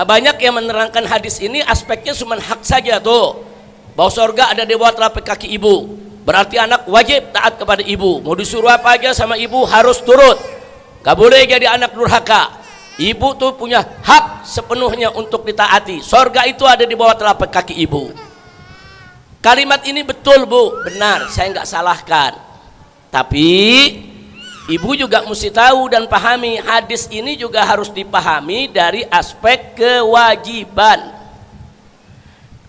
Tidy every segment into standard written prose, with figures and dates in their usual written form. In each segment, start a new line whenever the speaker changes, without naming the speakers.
Banyak yang menerangkan hadis ini aspeknya cuma hak saja tuh, bahwa surga ada di bawah telapak kaki ibu, berarti anak wajib taat kepada ibu, mau disuruh apa aja sama ibu harus turut, gak boleh jadi anak durhaka. Ibu tuh punya hak sepenuhnya untuk ditaati. Surga itu ada di bawah telapak kaki ibu. Kalimat ini betul Bu, benar, saya nggak salahkan. Tapi ibu juga mesti tahu dan pahami, hadis ini juga harus dipahami dari aspek kewajiban.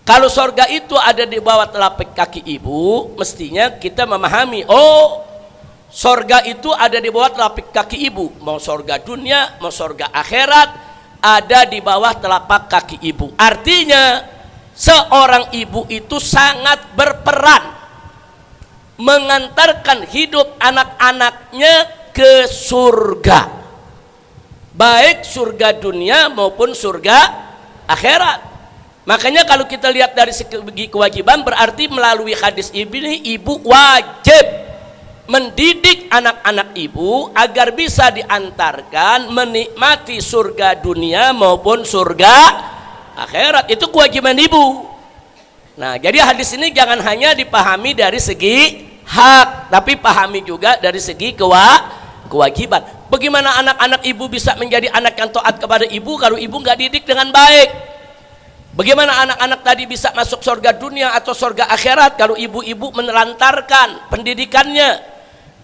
Kalau surga itu ada di bawah telapak kaki ibu, mestinya kita memahami, oh surga itu ada di bawah telapak kaki ibu. Mau surga dunia, mau surga akhirat, ada di bawah telapak kaki ibu. Artinya seorang ibu itu sangat berperan mengantarkan hidup anak-anaknya ke surga, baik surga dunia maupun surga akhirat. Makanya kalau kita lihat dari segi kewajiban, berarti melalui hadis ini ibu wajib mendidik anak-anak ibu agar bisa diantarkan menikmati surga dunia maupun surga akhirat. Itu kewajiban ibu. Nah, jadi hadis ini jangan hanya dipahami dari segi hak, tapi pahami juga dari segi kewajiban. Bagaimana anak-anak ibu bisa menjadi anak yang taat kepada ibu kalau ibu nggak didik dengan baik? Bagaimana anak-anak tadi bisa masuk surga dunia atau surga akhirat kalau ibu-ibu menelantarkan pendidikannya?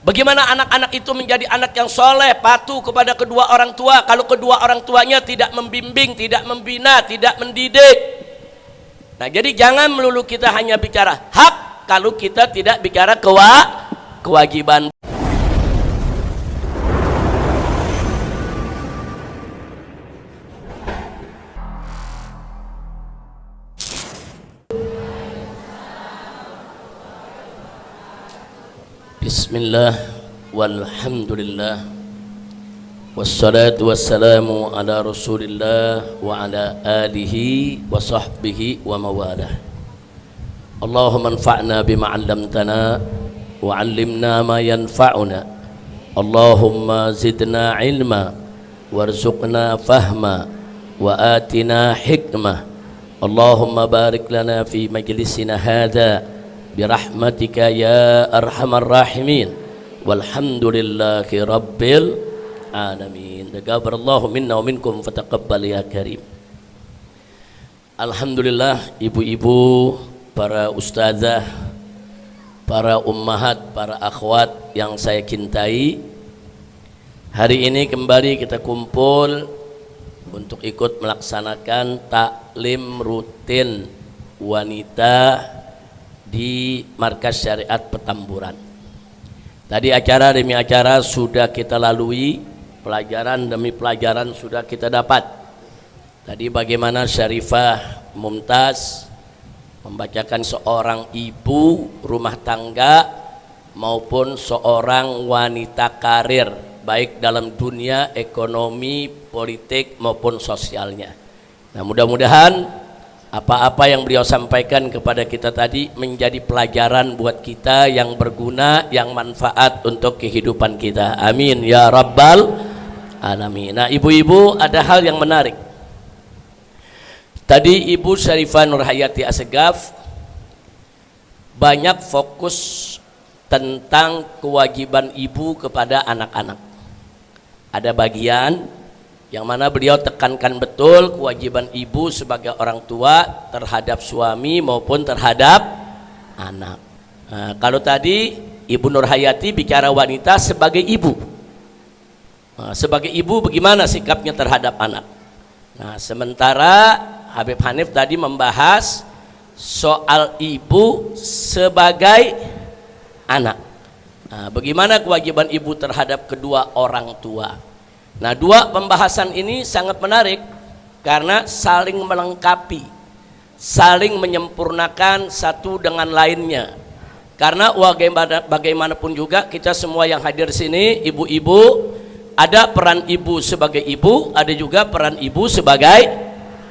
Bagaimana anak-anak itu menjadi anak yang soleh, patuh kepada kedua orang tua kalau kedua orang tuanya tidak membimbing, tidak membina, tidak mendidik? Nah, jadi jangan melulu kita hanya bicara hak kalau kita tidak bicara kewajiban. Bismillah walhamdulillah wassalatu wassalamu ala rasulillah wa ala alihi wa sahbihi wa mawalah. Allahumma anfa'na bima 'allamtana wa 'allimna ma yanfa'una. Allahumma zidna ilma warzuqna fahma wa atina hikmah. Allahumma barik lana fi majlisina hadha birahmatika ya arhamar rahimin walhamdulillahi rabbil alamin. Taqabbalallahu minna wa minkum fataqabbal ya karim. Alhamdulillah, ibu-ibu, para ustazah, para ummahat, para akhwat yang saya cintai, hari ini kembali kita kumpul untuk ikut melaksanakan taklim rutin wanita di Markas Syariat Petamburan. Tadi acara demi acara sudah kita lalui, pelajaran demi pelajaran sudah kita dapat. Tadi bagaimana Syarifah Mumtaz membacakan seorang ibu rumah tangga maupun seorang wanita karir, baik dalam dunia ekonomi, politik maupun sosialnya. Nah, mudah-mudahan apa-apa yang beliau sampaikan kepada kita tadi menjadi pelajaran buat kita yang berguna, yang manfaat untuk kehidupan kita. Amin ya rabbal alamin. Nah, ibu-ibu, ada hal yang menarik. Tadi Ibu Syarifah Nurhayati Assegaf banyak fokus tentang kewajiban ibu kepada anak-anak. Ada bagian yang mana beliau tekankan betul kewajiban ibu sebagai orang tua terhadap suami maupun terhadap anak. Nah, kalau tadi Ibu Nurhayati bicara wanita sebagai ibu. Nah, sebagai ibu bagaimana sikapnya terhadap anak? Nah, sementara Habib Hanif tadi membahas soal ibu sebagai anak. Nah, bagaimana kewajiban ibu terhadap kedua orang tua? Nah, dua pembahasan ini sangat menarik karena saling melengkapi, saling menyempurnakan satu dengan lainnya. Karena bagaimanapun juga kita semua yang hadir sini, ibu-ibu, ada peran ibu sebagai ibu, ada juga peran ibu sebagai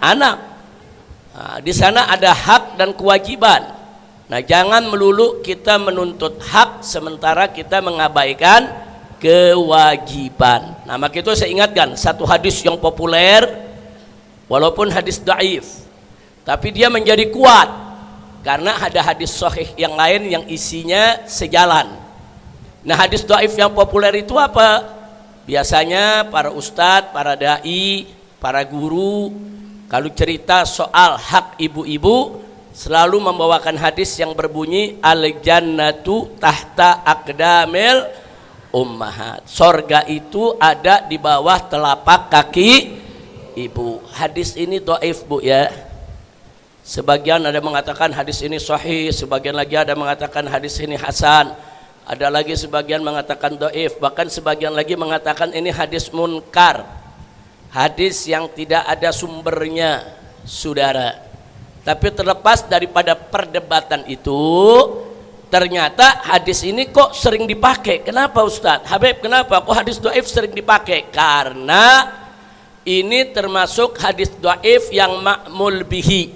anak. Nah, di sana ada hak dan kewajiban. Nah, jangan melulu kita menuntut hak sementara kita mengabaikan kewajiban. Nah, maka itu saya ingatkan satu hadis yang populer walaupun hadis dhaif, tapi dia menjadi kuat karena ada hadis sahih yang lain yang isinya sejalan. Nah, hadis dhaif yang populer itu apa? Biasanya para ustadz, para dai, para guru kalau cerita soal hak ibu-ibu selalu membawakan hadis yang berbunyi al-jannatu tahta aqdamil ummahat. Sorga itu ada di bawah telapak kaki ibu. Hadis ini dhaif, Bu, ya. Sebagian ada mengatakan hadis ini sahih, sebagian lagi ada mengatakan hadis ini hasan, ada lagi sebagian mengatakan dhaif, bahkan sebagian lagi mengatakan ini hadis munkar, hadis yang tidak ada sumbernya, saudara. Tapi terlepas daripada perdebatan itu, ternyata hadis ini kok sering dipakai. Kenapa, Ustadz? Habib, kenapa kok hadis dhaif sering dipakai? Karena ini termasuk hadis dhaif yang ma'mul bihi,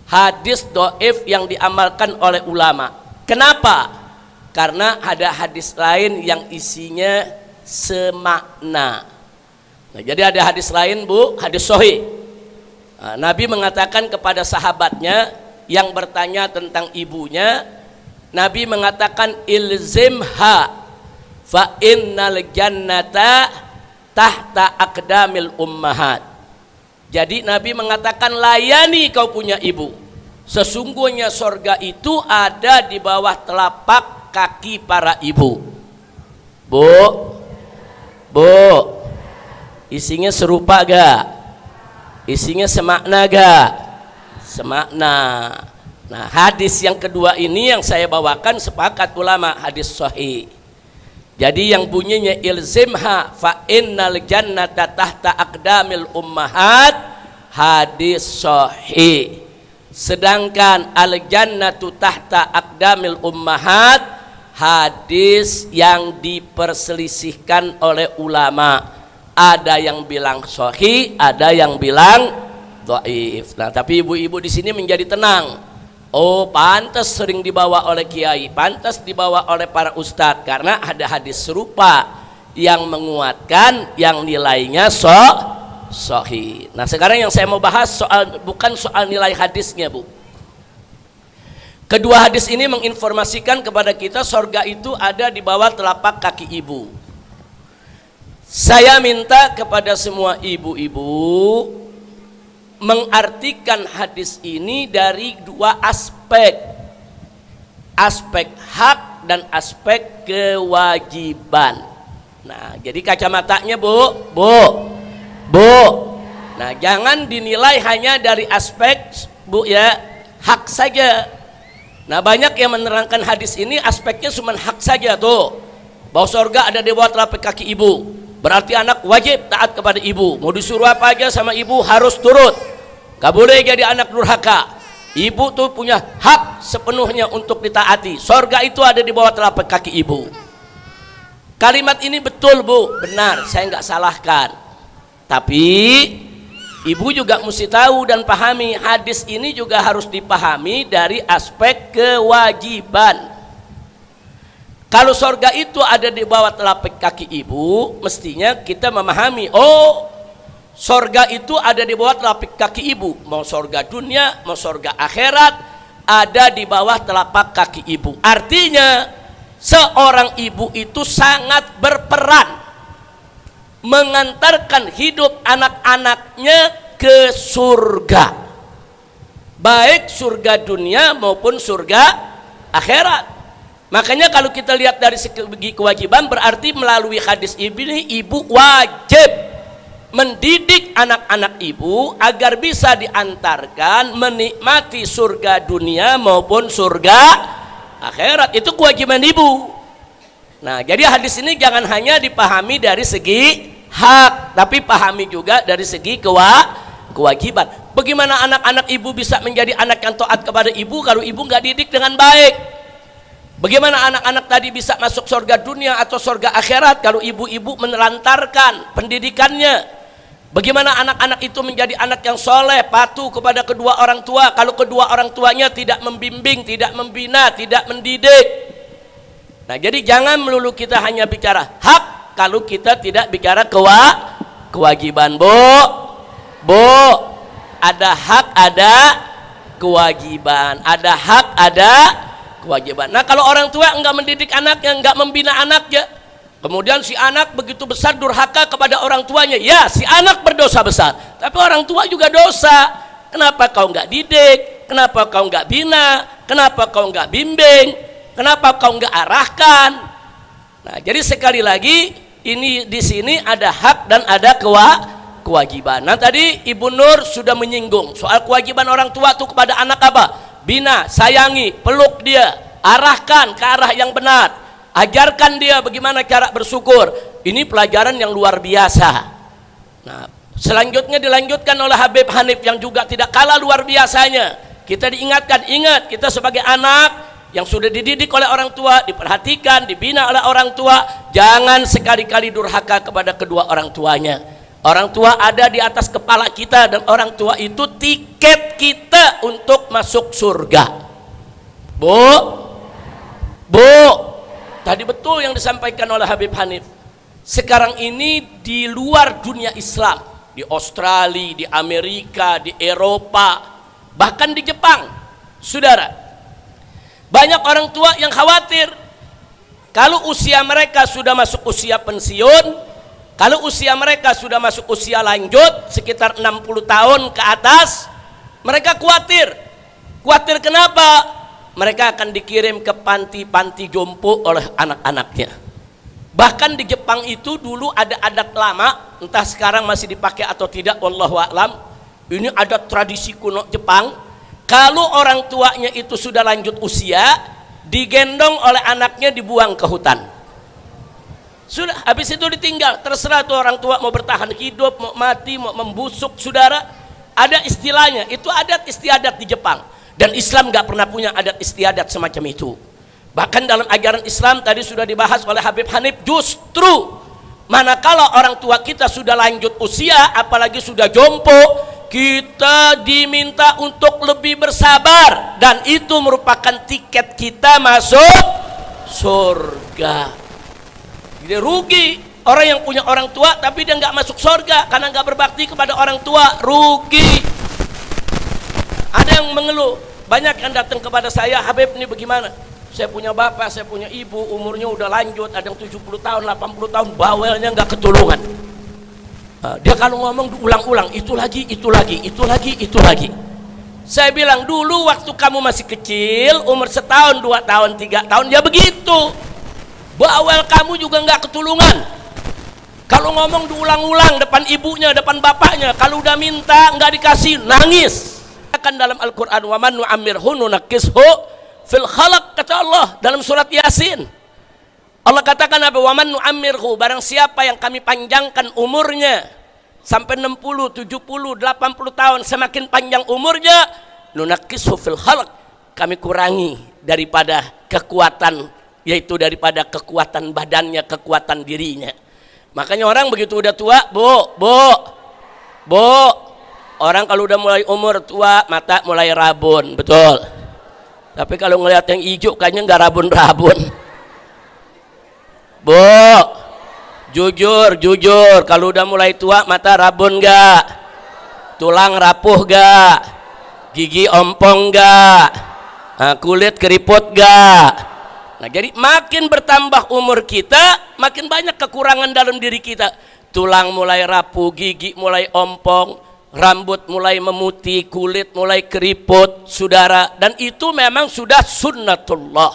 hadis dhaif yang diamalkan oleh ulama. Kenapa? Karena ada hadis lain yang isinya semakna. Nah, jadi ada hadis lain, Bu, hadis sahih. Nabi mengatakan kepada sahabatnya yang bertanya tentang ibunya, Nabi mengatakan ilzimha fa innal jannata tahta aqdamil ummahat. Jadi Nabi mengatakan layani kau punya ibu, sesungguhnya sorga itu ada di bawah telapak kaki para ibu. Bu, isinya serupa gak? Isinya semakna gak? Semakna. Nah, hadis yang kedua ini yang saya bawakan sepakat ulama hadis sahih. Jadi yang bunyinya ilzimha fa innal jannata tahta aqdamil ummahat, hadis sahih. Sedangkan al jannatu tahta aqdamil ummahat, hadis yang diperselisihkan oleh ulama. Ada yang bilang sahih, ada yang bilang dhaif. Nah, tapi ibu-ibu di sini menjadi tenang. Oh, pantas sering dibawa oleh kiai, pantas dibawa oleh para ustadz, karena ada hadis serupa yang menguatkan, yang nilainya sahih. Nah, sekarang yang saya mau bahas bukan soal nilai hadisnya, Bu. Kedua hadis ini menginformasikan kepada kita sorga itu ada di bawah telapak kaki ibu. Saya minta kepada semua ibu-ibu mengartikan hadis ini dari dua aspek, aspek hak dan aspek kewajiban. Nah, jadi kacamatanya, Bu. Nah, jangan dinilai hanya dari aspek, Bu, ya, hak saja. Nah, banyak yang menerangkan hadis ini aspeknya cuma hak saja tuh, bahwa surga ada di bawah telapak kaki ibu. Berarti anak wajib taat kepada ibu. Mau disuruh apa aja sama ibu harus turut. Gak boleh jadi anak durhaka. Ibu tuh punya hak sepenuhnya untuk ditaati. Surga itu ada di bawah telapak kaki ibu. Kalimat ini betul, Bu, benar, saya nggak salahkan. Tapi ibu juga mesti tahu dan pahami, hadis ini juga harus dipahami dari aspek kewajiban. Kalau sorga itu ada di bawah telapak kaki ibu, mestinya kita memahami, oh, sorga itu ada di bawah telapak kaki ibu. Mau sorga dunia, mau sorga akhirat, ada di bawah telapak kaki ibu. Artinya, seorang ibu itu sangat berperan mengantarkan hidup anak-anaknya ke surga, baik surga dunia maupun surga akhirat. Makanya kalau kita lihat dari segi kewajiban, berarti melalui hadis ini ibu wajib mendidik anak-anak ibu agar bisa diantarkan menikmati surga dunia maupun surga akhirat. Itu kewajiban ibu. Nah, jadi hadis ini jangan hanya dipahami dari segi hak, tapi pahami juga dari segi kewajiban. Bagaimana anak-anak ibu bisa menjadi anak yang taat kepada ibu kalau ibu nggak didik dengan baik? Bagaimana anak-anak tadi bisa masuk surga dunia atau surga akhirat kalau ibu-ibu menelantarkan pendidikannya? Bagaimana anak-anak itu menjadi anak yang soleh, patuh kepada kedua orang tua kalau kedua orang tuanya tidak membimbing, tidak membina, tidak mendidik? Nah, jadi jangan melulu kita hanya bicara hak kalau kita tidak bicara kewajiban, Bu. ada hak, ada kewajiban. Ada hak, ada kewajiban. Nah, kalau orang tua enggak mendidik anaknya, enggak membina anaknya, kemudian si anak begitu besar durhaka kepada orang tuanya, ya si anak berdosa besar, tapi orang tua juga dosa. Kenapa kau enggak didik? Kenapa kau enggak bina? Kenapa kau enggak bimbing? Kenapa kau enggak arahkan? Nah, jadi sekali lagi ini di sini ada hak dan ada kewajiban. Nah, tadi Ibu Nur sudah menyinggung soal kewajiban orang tua itu kepada anak apa? Bina, sayangi, peluk dia, arahkan ke arah yang benar, ajarkan dia bagaimana cara bersyukur. Ini pelajaran yang luar biasa. Nah, selanjutnya dilanjutkan oleh Habib Hanif yang juga tidak kalah luar biasanya. Kita diingatkan, ingat kita sebagai anak yang sudah dididik oleh orang tua, diperhatikan, dibina oleh orang tua, jangan sekali-kali durhaka kepada kedua orang tuanya. Orang tua ada di atas kepala kita dan orang tua itu tiket kita untuk masuk surga. Bu, tadi betul yang disampaikan oleh Habib Hanif. Sekarang ini di luar dunia Islam, di Australia, di Amerika, di Eropa, bahkan di Jepang, saudara, banyak orang tua yang khawatir kalau usia mereka sudah masuk usia pensiun, kalau usia mereka sudah masuk usia lanjut sekitar 60 tahun ke atas, mereka khawatir. Khawatir kenapa? Mereka akan dikirim ke panti-panti jompo oleh anak-anaknya. Bahkan di Jepang itu dulu ada adat lama, entah sekarang masih dipakai atau tidak, wallahu a'lam. Ini adat tradisi kuno Jepang. Kalau orang tuanya itu sudah lanjut usia, digendong oleh anaknya dibuang ke hutan. Sudah, habis itu ditinggal. Terserah tuh orang tua mau bertahan hidup, mau mati, mau membusuk, saudara. Ada istilahnya, itu adat istiadat di Jepang. Dan Islam gak pernah punya adat istiadat semacam itu. Bahkan dalam ajaran Islam tadi sudah dibahas oleh Habib Hanif, justru manakala orang tua kita sudah lanjut usia, apalagi sudah jompo, kita diminta untuk lebih bersabar, dan itu merupakan tiket kita masuk surga. Jadi rugi orang yang punya orang tua tapi dia nggak masuk surga karena nggak berbakti kepada orang tua, rugi. Ada yang mengeluh, banyak yang datang kepada saya, Habib ini bagaimana? Saya punya bapak, saya punya ibu, umurnya udah lanjut, ada yang 70 tahun, 80 tahun, bawelnya nggak ketulungan. Dia kalau ngomong diulang-ulang, itu lagi, itu lagi, itu lagi, itu lagi. Saya bilang dulu waktu kamu masih kecil, umur setahun, 2 tahun, 3 tahun, ya begitu. Bawel kamu juga nggak ketulungan. Kalau ngomong diulang-ulang depan ibunya, depan bapaknya, kalau udah minta nggak dikasih, nangis. Kan dalam Al-Quran, wa man nu'ammirhu nunakkishu fil khalaq, kata Allah dalam surat Yasin. Allah katakan apa? Wa man nu'ammirhu, barang siapa yang kami panjangkan umurnya sampai 60, 70, 80 tahun, semakin panjang umurnya, nunakkishu fil khalaq, kami kurangi daripada kekuatan, yaitu daripada kekuatan badannya, kekuatan dirinya. Makanya orang begitu udah tua, orang kalau udah mulai umur tua, mata mulai rabun, betul. Tapi kalau ngelihat yang hijau kayaknya nggak rabun-rabun. Jujur, kalau udah mulai tua mata rabun nggak? Tulang rapuh nggak? Gigi ompong nggak? Kulit keriput nggak? Nah, jadi makin bertambah umur kita, makin banyak kekurangan dalam diri kita. Tulang mulai rapuh, gigi mulai ompong, rambut mulai memutih, kulit mulai keriput, saudara. Dan itu memang sudah sunnatullah.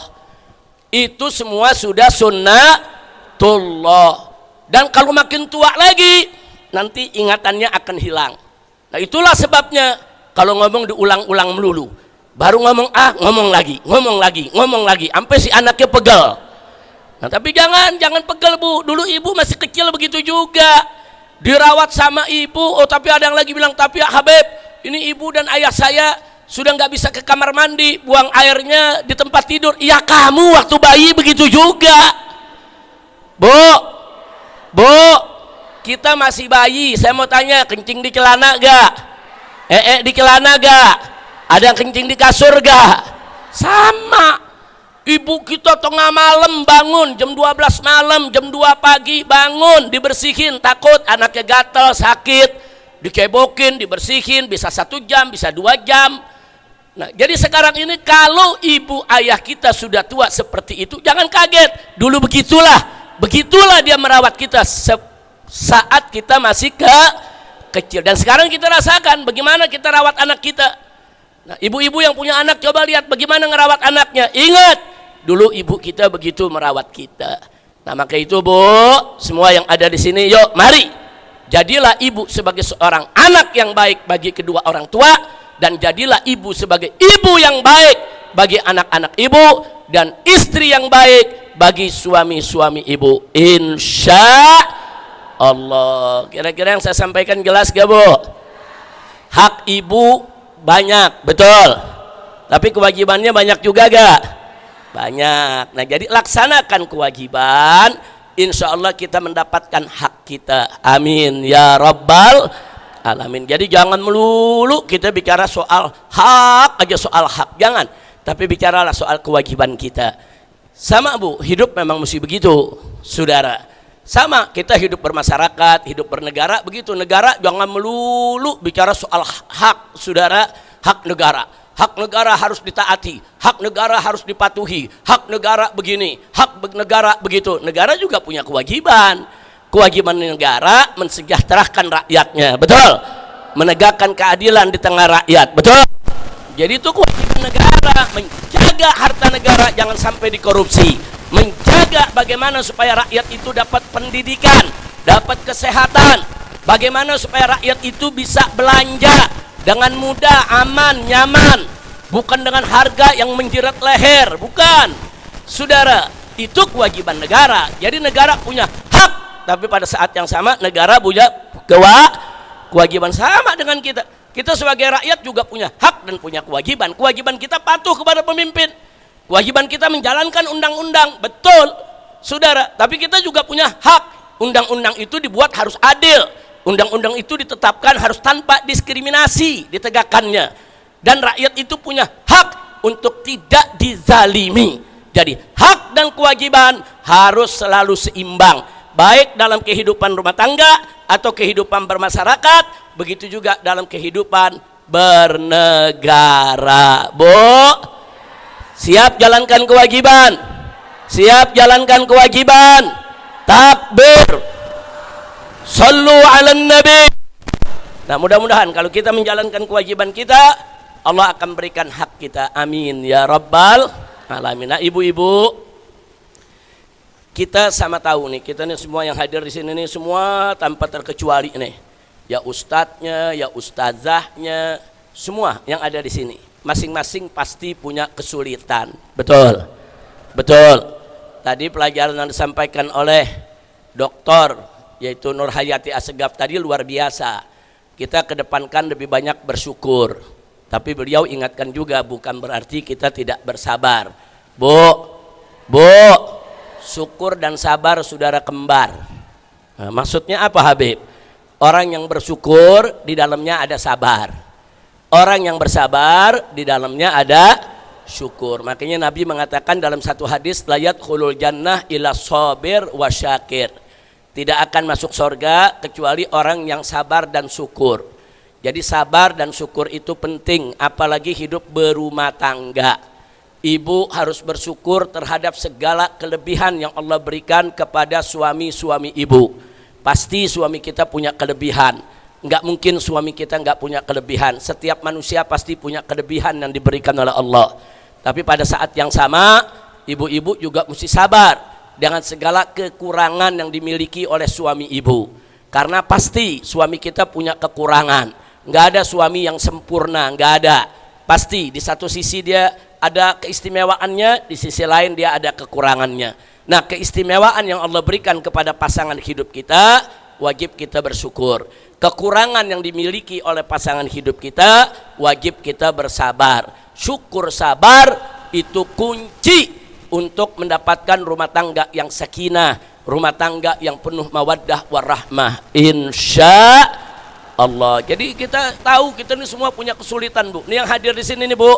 Itu semua sudah sunnatullah. Dan kalau makin tua lagi, nanti ingatannya akan hilang. Nah, itulah sebabnya kalau ngomong diulang-ulang melulu. Baru ngomong ngomong lagi, sampai si anaknya pegel. Nah, tapi jangan pegel, Bu. Dulu ibu masih kecil begitu juga. Dirawat sama ibu, tapi ada yang lagi bilang, tapi ya Habib, ini ibu dan ayah saya sudah nggak bisa ke kamar mandi, buang airnya di tempat tidur. Ya kamu waktu bayi begitu juga. Bu, kita masih bayi, saya mau tanya, kencing di celana gak? Di celana gak? Ada yang kencing di kasur gak? Sama. Ibu kita tengah malam bangun, jam 12 malam, jam 2 pagi bangun, dibersihin, takut anaknya gatel, sakit. dikebokin, dibersihin, bisa 1 jam, bisa 2 jam. Nah, jadi sekarang ini kalau ibu ayah kita sudah tua seperti itu, jangan kaget. Dulu begitulah dia merawat kita saat kita masih kecil. Dan sekarang kita rasakan bagaimana kita rawat anak kita. Nah, ibu-ibu yang punya anak, coba lihat bagaimana ngerawat anaknya. Ingat, dulu ibu kita begitu merawat kita. Nah, maka itu Bu, semua yang ada di sini, yuk mari jadilah ibu sebagai seorang anak yang baik bagi kedua orang tua, dan jadilah ibu sebagai ibu yang baik bagi anak-anak ibu, dan istri yang baik bagi suami-suami ibu. Insya Allah. Kira-kira yang saya sampaikan jelas gak Bu? Hak ibu banyak, betul. Tapi kewajibannya banyak juga gak? Banyak. Nah, jadi laksanakan kewajiban, insya Allah kita mendapatkan hak kita. Amin ya rabbal alamin. Jadi jangan melulu kita bicara soal hak aja, soal hak, jangan. Tapi bicaralah soal kewajiban kita. Sama Bu, hidup memang mesti begitu, saudara. Sama, kita hidup bermasyarakat, hidup bernegara, begitu. Negara jangan melulu bicara soal hak, saudara. Hak negara. Hak negara harus ditaati, hak negara harus dipatuhi, hak negara begini, hak negara begitu. Negara juga punya kewajiban. Kewajiban negara mensejahterakan rakyatnya, betul. Menegakkan keadilan di tengah rakyat, betul. Jadi itu kewajiban negara, menjaga harta negara jangan sampai dikorupsi, menjaga bagaimana supaya rakyat itu dapat pendidikan, dapat kesehatan, bagaimana supaya rakyat itu bisa belanja dengan mudah, aman, nyaman, bukan dengan harga yang menjerat leher, bukan. Saudara, itu kewajiban negara. Jadi negara punya hak, tapi pada saat yang sama negara punya kewajiban sama dengan kita. Kita sebagai rakyat juga punya hak dan punya kewajiban. Kewajiban kita patuh kepada pemimpin. Kewajiban kita menjalankan undang-undang, betul, saudara. Tapi kita juga punya hak. Undang-undang itu dibuat harus adil. Undang-undang itu ditetapkan harus tanpa diskriminasi ditegakkannya. Dan rakyat itu punya hak untuk tidak dizalimi. Jadi hak dan kewajiban harus selalu seimbang, baik dalam kehidupan rumah tangga atau kehidupan bermasyarakat, begitu juga dalam kehidupan bernegara. Bu, siap jalankan kewajiban? Siap jalankan kewajiban? Takbir, sallu ala nabi. Nah, mudah-mudahan kalau kita menjalankan kewajiban kita, Allah akan berikan hak kita. Amin ya rabbal alamin. Nah, ibu-ibu, kita sama tahu nih, kita nih semua yang hadir di sini nih semua tanpa terkecuali nih, ya ustadznya, ya ustazahnya, semua yang ada di sini, masing-masing pasti punya kesulitan, betul, betul. Tadi pelajaran yang disampaikan oleh doktor, yaitu Nur Hayati Assegaf tadi luar biasa. Kita kedepankan lebih banyak bersyukur, tapi beliau ingatkan juga bukan berarti kita tidak bersabar. Bu, syukur dan sabar saudara kembar. Nah, maksudnya apa Habib? Orang yang bersyukur di dalamnya ada sabar. Orang yang bersabar di dalamnya ada syukur. Makanya Nabi mengatakan dalam satu hadis, la yadkhulul jannah illa sabir wa syakir. Tidak akan masuk surga kecuali orang yang sabar dan syukur. Jadi sabar dan syukur itu penting, apalagi hidup berumah tangga. Ibu harus bersyukur terhadap segala kelebihan yang Allah berikan kepada suami-suami ibu. Pasti suami kita punya kelebihan. Enggak mungkin suami kita enggak punya kelebihan. Setiap manusia pasti punya kelebihan yang diberikan oleh Allah. Tapi pada saat yang sama, ibu-ibu juga mesti sabar dengan segala kekurangan yang dimiliki oleh suami ibu. Karena pasti suami kita punya kekurangan. Enggak ada suami yang sempurna, enggak ada. Pasti di satu sisi dia ada keistimewaannya, di sisi lain dia ada kekurangannya. Nah, keistimewaan yang Allah berikan kepada pasangan hidup kita, wajib kita bersyukur. Kekurangan yang dimiliki oleh pasangan hidup kita, wajib kita bersabar. Syukur sabar itu kunci untuk mendapatkan rumah tangga yang sakinah, rumah tangga yang penuh mawaddah warahmah, insya Allah. Jadi kita tahu kita ini semua punya kesulitan, Bu. Ini yang hadir di sini nih, Bu,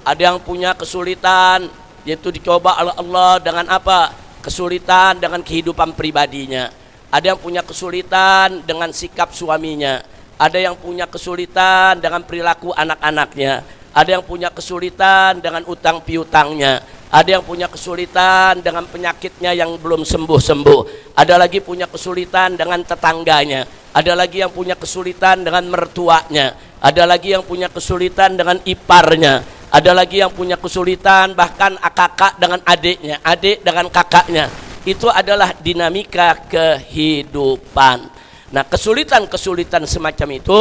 ada yang punya kesulitan, yaitu dicoba oleh Allah dengan apa? Kesulitan dengan kehidupan pribadinya. Ada yang punya kesulitan dengan sikap suaminya. Ada yang punya kesulitan dengan perilaku anak-anaknya, ada yang punya kesulitan dengan utang piutangnya, ada yang punya kesulitan dengan penyakitnya yang belum sembuh-sembuh, ada lagi punya kesulitan dengan tetangganya, ada lagi yang punya kesulitan dengan mertuanya, ada lagi yang punya kesulitan dengan iparnya, ada lagi yang punya kesulitan bahkan kakak dengan adiknya, adik dengan kakaknya. Itu adalah dinamika kehidupan. Nah, kesulitan-kesulitan semacam itu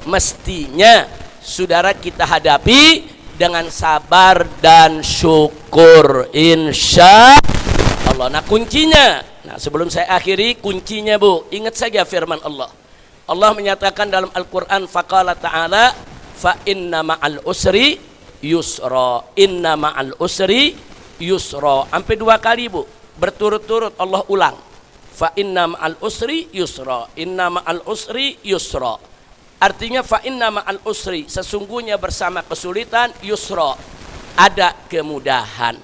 mestinya saudara kita hadapi dengan sabar dan syukur, insya Allah. Nah, kuncinya, sebelum saya akhiri, kuncinya Bu, ingat saja firman Allah. Allah menyatakan dalam Al-Quran, faqala ta'ala, fa inna ma'al usri yusra, inna ma'al usri yusra. Sampai 2 kali Bu, berturut-turut Allah ulang. Fa inna ma'al usri yusra, inna ma'al usri yusra. Artinya fa inna ma'al usri, sesungguhnya bersama kesulitan, yusra, ada kemudahan.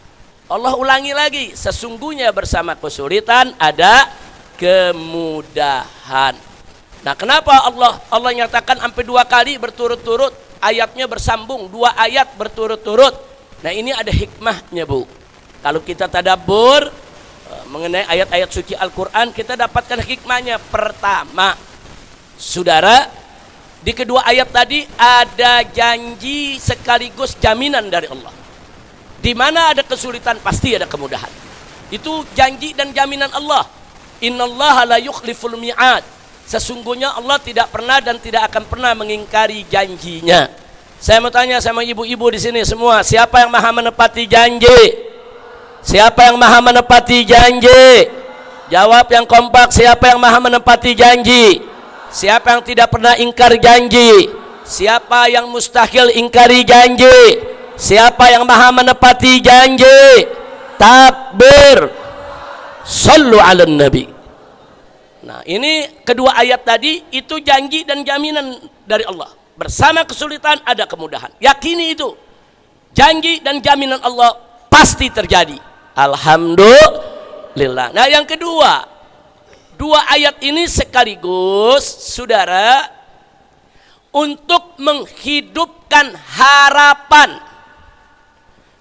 Allah ulangi lagi, sesungguhnya bersama kesulitan ada kemudahan. Nah, kenapa Allah nyatakan sampai 2 kali berturut-turut, ayatnya bersambung, 2 ayat berturut-turut. Nah, ini ada hikmahnya Bu. Kalau kita tadabbur mengenai ayat-ayat suci Al-Quran, kita dapatkan hikmahnya. Pertama, saudara, di kedua ayat tadi ada janji sekaligus jaminan dari Allah. Di mana ada kesulitan pasti ada kemudahan. Itu janji dan jaminan Allah. Innallaha la yukhliful mi'ad. Sesungguhnya Allah tidak pernah dan tidak akan pernah mengingkari janjinya. Saya mau tanya sama ibu-ibu di sini semua, siapa yang maha menepati janji? Siapa yang maha menepati janji? Jawab yang kompak, siapa yang maha menepati janji? Siapa yang tidak pernah ingkar janji? Siapa yang mustahil ingkari janji? Siapa yang maha menepati janji? Takbir. Sallu ala nabi. Nah, ini kedua ayat tadi, itu janji dan jaminan dari Allah. Bersama kesulitan ada kemudahan. Yakini itu. Janji dan jaminan Allah pasti terjadi. Alhamdulillah. Nah, yang kedua, 2 ayat ini sekaligus saudara untuk menghidupkan harapan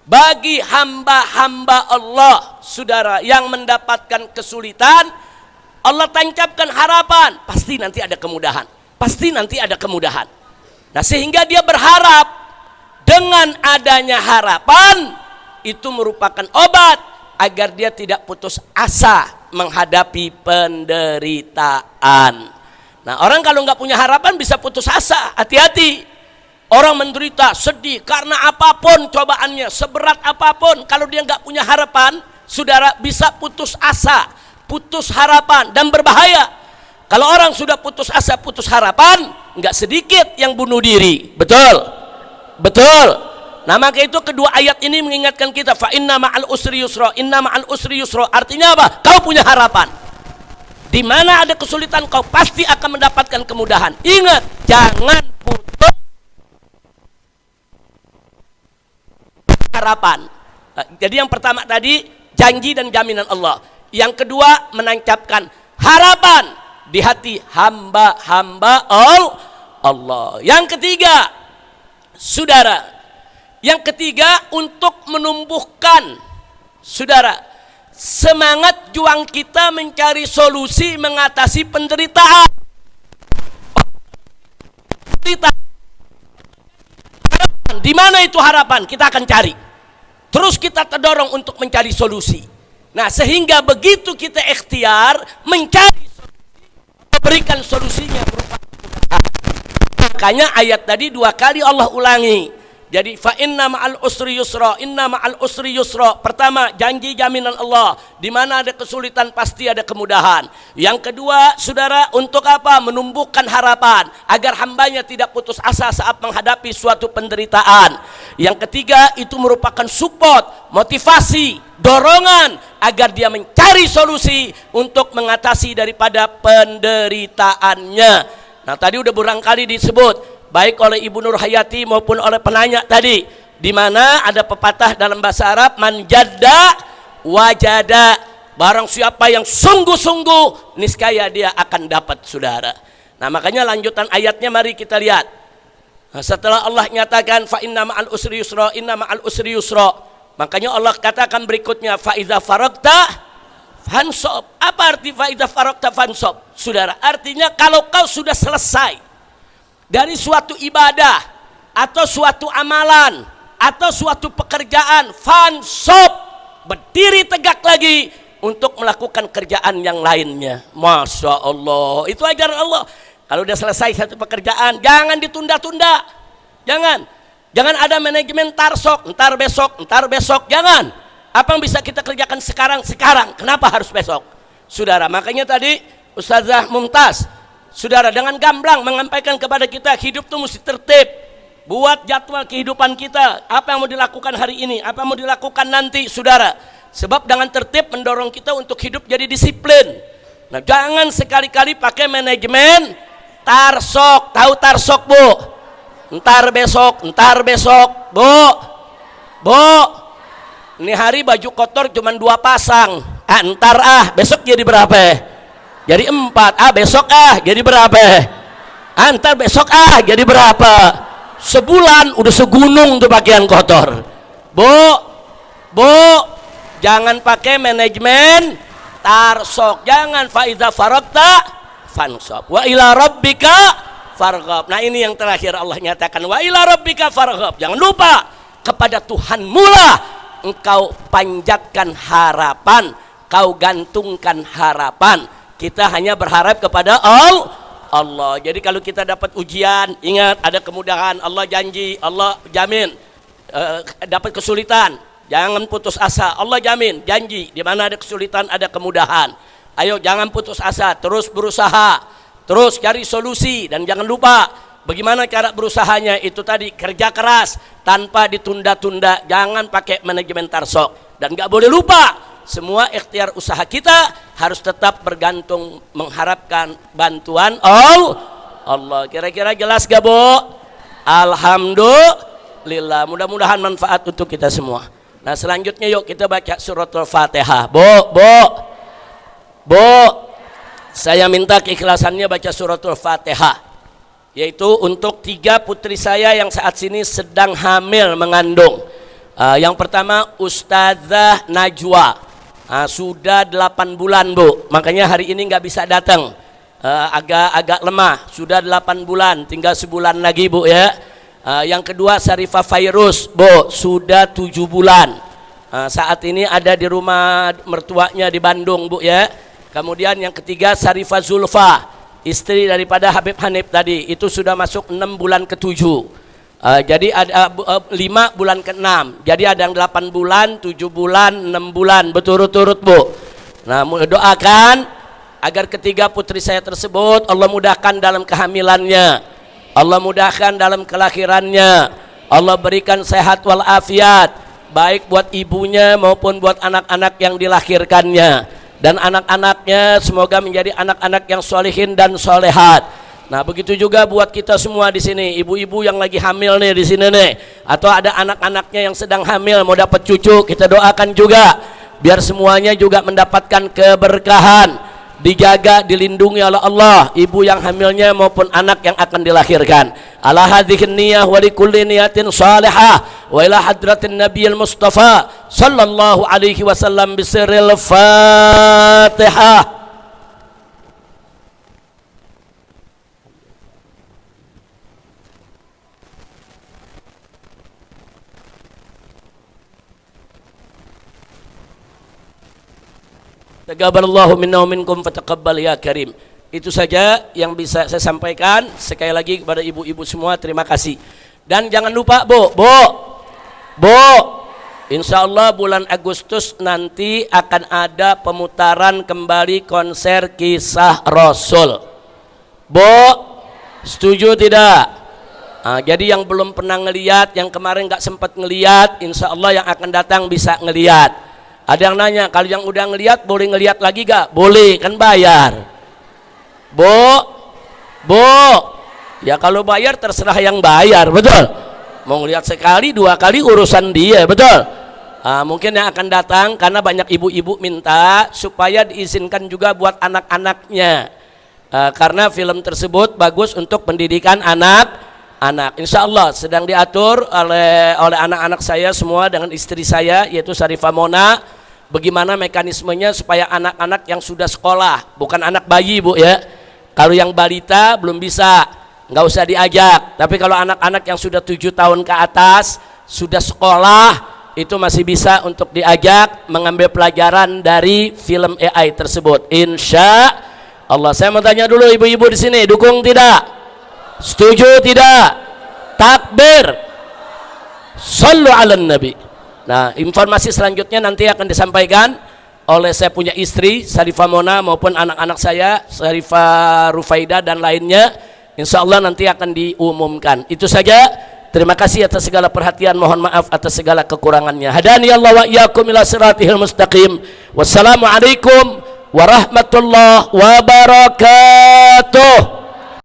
bagi hamba-hamba Allah, saudara, yang mendapatkan kesulitan. Allah tancapkan harapan, pasti nanti ada kemudahan, pasti nanti ada kemudahan. Nah, sehingga dia berharap. Dengan adanya harapan, itu merupakan obat agar dia tidak putus asa menghadapi penderitaan. Nah, orang kalau nggak punya harapan bisa putus asa. Hati-hati. Orang menderita, sedih karena apapun cobaannya, seberat apapun, kalau dia nggak punya harapan, saudara, bisa putus asa, putus harapan, dan berbahaya. Kalau orang sudah putus asa, putus harapan, nggak sedikit yang bunuh diri. Betul? Betul. Nah, maka itu kedua ayat ini mengingatkan kita, fa inna ma'al usri yusra, inna ma'al usri yusra. Artinya apa? Kau punya harapan. Di mana ada kesulitan, kau pasti akan mendapatkan kemudahan. Ingat, jangan putus harapan. Jadi yang pertama tadi janji dan jaminan Allah. Yang kedua menancapkan harapan di hati hamba-hamba Allah. Yang ketiga, saudara, yang ketiga untuk menumbuhkan, saudara, semangat juang kita mencari solusi mengatasi penderitaan. Di mana itu harapan? Kita akan cari. Terus kita terdorong untuk mencari solusi. Nah, sehingga begitu kita ikhtiar mencari solusi, memberikan solusinya berupa. Makanya ayat tadi 2 kali Allah ulangi. Jadi fa inna ma'al usri yusra, inna ma'al usri yusra. Pertama, janji jaminan Allah. Di mana ada kesulitan pasti ada kemudahan. Yang kedua, saudara, untuk apa? Menumbuhkan harapan agar hambanya tidak putus asa saat menghadapi suatu penderitaan. Yang ketiga, itu merupakan support, motivasi, dorongan agar dia mencari solusi untuk mengatasi daripada penderitaannya. Nah, tadi udah berangkali disebut baik oleh Ibu Nur Hayati maupun oleh penanya tadi, di mana ada pepatah dalam bahasa Arab, man jadda wajada, barang siapa yang sungguh-sungguh niscaya dia akan dapat, saudara. Nah, makanya lanjutan ayatnya mari kita lihat. Nah, setelah Allah nyatakan fa inna ma'al usri yusra, inna ma'al usri yusra, makanya Allah katakan berikutnya fa iza faragta fansab. Apa arti fa iza faragta fansab? Saudara, artinya kalau kau sudah selesai dari suatu ibadah atau suatu amalan atau suatu pekerjaan, fansab, berdiri tegak lagi untuk melakukan kerjaan yang lainnya. Masya Allah, itu ajaran Allah. Kalau udah selesai satu pekerjaan, jangan ditunda-tunda. Jangan ada manajemen ntar besok, jangan. Apa yang bisa kita kerjakan sekarang? Kenapa harus besok? Saudara, makanya tadi Ustazah Mumtaz, saudara, dengan gamblang menyampaikan kepada kita, hidup itu mesti tertib. Buat jadwal kehidupan kita, apa yang mau dilakukan hari ini, apa yang mau dilakukan nanti, saudara. Sebab dengan tertib mendorong kita untuk hidup jadi disiplin. Nah, jangan sekali-kali pakai manajemen tarsok. Tahu tarsok, Bu? Ntar besok, Bu. Ini hari baju kotor cuma 2 pasang. Besok jadi berapa? Jadi 4. Besok jadi berapa? Ntar besok jadi berapa? Sebulan udah segunung tuh pakaian kotor. Bu, jangan pakai manajemen tarsok. Jangan faiza faragta fansab wa ila rabbika farghab. Nah, ini yang terakhir Allah nyatakan wa ila rabbika farghab. Jangan lupa kepada Tuhanmu lah engkau panjatkan harapan, kau gantungkan harapan. Kita hanya berharap kepada Allah. Jadi kalau kita dapat ujian, ingat ada kemudahan. Allah janji, Allah jamin. Dapat kesulitan, jangan putus asa. Allah jamin, janji. Di mana ada kesulitan ada kemudahan. Ayo jangan putus asa, terus berusaha, terus cari solusi. Dan jangan lupa bagaimana cara berusahanya, itu tadi kerja keras tanpa ditunda-tunda. Jangan pakai manajemen tarsok. Dan gak boleh lupa, semua ikhtiar usaha kita harus tetap bergantung mengharapkan bantuan Allah. Kira-kira jelas gak, Bu? Alhamdulillah. Mudah-mudahan manfaat untuk kita semua. Nah, selanjutnya yuk kita baca suratul Fatihah. Bu, saya minta keikhlasannya baca suratul Fatihah, yaitu untuk 3 putri saya yang saat ini sedang hamil mengandung. Yang pertama Ustazah Najwa, sudah 8 bulan, Bu. Makanya hari ini nggak bisa datang, agak lemah. Sudah 8 bulan, tinggal sebulan lagi, Bu, ya. Yang kedua Syarifah Fairuz, Bu, sudah 7 bulan. Saat ini ada di rumah mertuanya di Bandung, Bu, ya. Kemudian yang ketiga Syarifah Zulfa, istri daripada Habib Hanif tadi, itu sudah masuk 6 bulan ke-7. Jadi ada 5 bulan ke-6. Jadi ada yang 8 bulan, 7 bulan, 6 bulan berturut-turut, Bu. Nah, doakan agar ketiga putri saya tersebut Allah mudahkan dalam kehamilannya, Allah mudahkan dalam kelahirannya, Allah berikan sehat walafiat, baik buat ibunya maupun buat anak-anak yang dilahirkannya. Dan anak-anaknya semoga menjadi anak-anak yang solehin dan solehat. Nah, begitu juga buat kita semua di sini, ibu-ibu yang lagi hamil nih di sini nih, atau ada anak-anaknya yang sedang hamil mau dapat cucu, kita doakan juga biar semuanya juga mendapatkan keberkahan, dijaga, dilindungi oleh Allah, ibu yang hamilnya maupun anak yang akan dilahirkan. Ala hadhihi niyah wa likulli niyatin salihah wa ila hadratin nabiyil mustafa sallallahu alaihi wasallam bisirril Fatihah. Taqabbalallahu minna wa minkum fataqabbal ya karim. Itu saja yang bisa saya sampaikan. Sekali lagi kepada ibu-ibu semua terima kasih. Dan jangan lupa, Bu, insya Allah bulan Agustus nanti akan ada pemutaran kembali konser Kisah Rasul. Bu, setuju tidak? Jadi yang belum pernah ngeliat, yang kemarin nggak sempat ngeliat, insya Allah yang akan datang bisa ngeliat. Ada yang nanya, kalau yang udah ngeliat boleh ngeliat lagi gak? Boleh, kan bayar. Bu, ya kalau bayar terserah yang bayar, betul? Mau ngeliat sekali, 2 kali urusan dia, betul? Mungkin yang akan datang karena banyak ibu-ibu minta supaya diizinkan juga buat anak-anaknya. karena film tersebut bagus untuk pendidikan anak-anak. Insya Allah sedang diatur oleh anak-anak saya semua dengan istri saya yaitu Syarifah Mona, bagaimana mekanismenya supaya anak-anak yang sudah sekolah, bukan anak bayi Bu ya, kalau yang balita belum bisa, nggak usah diajak, tapi kalau anak-anak yang sudah 7 tahun ke atas sudah sekolah itu masih bisa untuk diajak mengambil pelajaran dari film AI tersebut. Insya Allah. Saya mau tanya dulu ibu-ibu di sini, dukung tidak? Setuju tidak? Takbir. Sallu ala nabi. Nah, informasi selanjutnya nanti akan disampaikan oleh saya punya istri Syarifah Mona maupun anak-anak saya Syarifah Rufaidah dan lainnya. Insya Allah nanti akan diumumkan. Itu saja. Terima kasih atas segala perhatian. Mohon maaf atas segala kekurangannya. Hadani Allah wa iyyakum ila siratihil mustaqim. Wassalamualaikum warahmatullahi wabarakatuh.